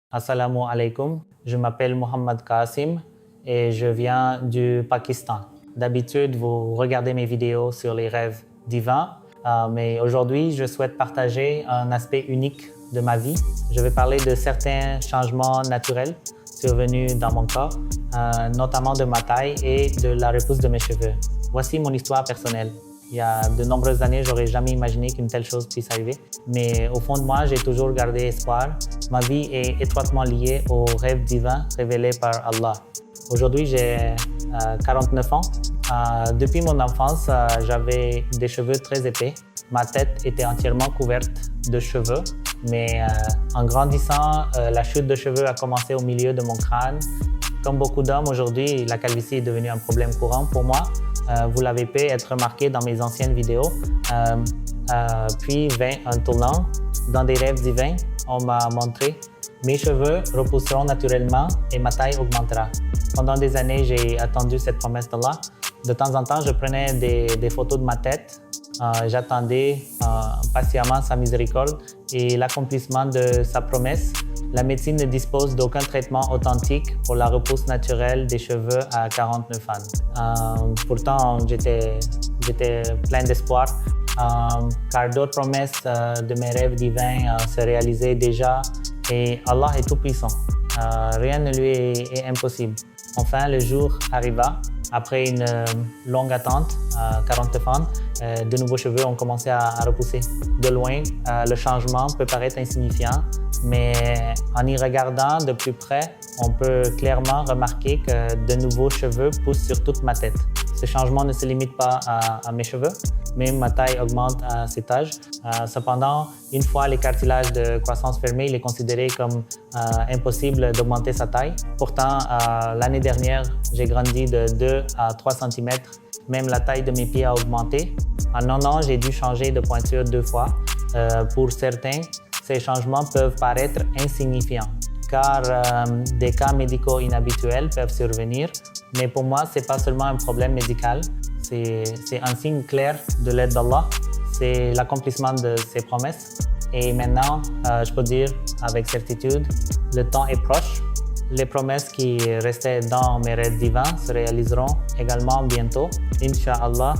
Assalamu alaikum, je m'appelle Mohammad Qasim et je viens du Pakistan. D'habitude, vous regardez mes vidéos sur les rêves divins, mais aujourd'hui, je souhaite partager un aspect unique de ma vie. Je vais parler de certains changements naturels survenus dans mon corps, notamment de ma taille et de la repousse de mes cheveux. Voici mon histoire personnelle. Il y a de nombreuses années, j'aurais jamais imaginé qu'une telle chose puisse arriver. Mais au fond de moi, j'ai toujours gardé espoir. Ma vie est étroitement liée aux rêves divins révélés par Allah. Aujourd'hui, j'ai 49 ans. Depuis mon enfance, j'avais des cheveux très épais. Ma tête était entièrement couverte de cheveux. Mais en grandissant, la chute de cheveux a commencé au milieu de mon crâne. Comme beaucoup d'hommes aujourd'hui, la calvitie est devenue un problème courant pour moi. Vous l'avez pu être remarqué dans mes anciennes vidéos. Puis vint un tournant. Dans des rêves divins, on m'a montré mes cheveux repousseront naturellement et ma taille augmentera. Pendant des années, j'ai attendu cette promesse d'Allah. De temps en temps, je prenais des photos de ma tête. J'attendais patiemment sa miséricorde et l'accomplissement de sa promesse. La médecine ne dispose d'aucun traitement authentique pour la repousse naturelle des cheveux à 49 ans. Pourtant, j'étais plein d'espoir car d'autres promesses de mes rêves divins se réalisaient déjà et Allah est tout-puissant. Rien ne lui est impossible. Enfin, le jour arriva. Après une longue attente, 49 ans, de nouveaux cheveux ont commencé à repousser. De loin, le changement peut paraître insignifiant, mais en y regardant de plus près, on peut clairement remarquer que de nouveaux cheveux poussent sur toute ma tête. Ce changement ne se limite pas à mes cheveux, même ma taille augmente à cet âge. Cependant, une fois les cartilages de croissance fermés, il est considéré comme impossible d'augmenter sa taille. Pourtant, l'année dernière, j'ai grandi de 2 à 3 cm. Même la taille de mes pieds a augmenté. En un an, j'ai dû changer de pointure 2 fois. Pour certains, ces changements peuvent paraître insignifiants, car des cas médicaux inhabituels peuvent survenir. Mais pour moi, ce n'est pas seulement un problème médical, c'est un signe clair de l'aide d'Allah, c'est l'accomplissement de ses promesses. Et maintenant, je peux dire avec certitude, le temps est proche. Les promesses qui restaient dans mes rêves divins se réaliseront également bientôt, Inch'Allah.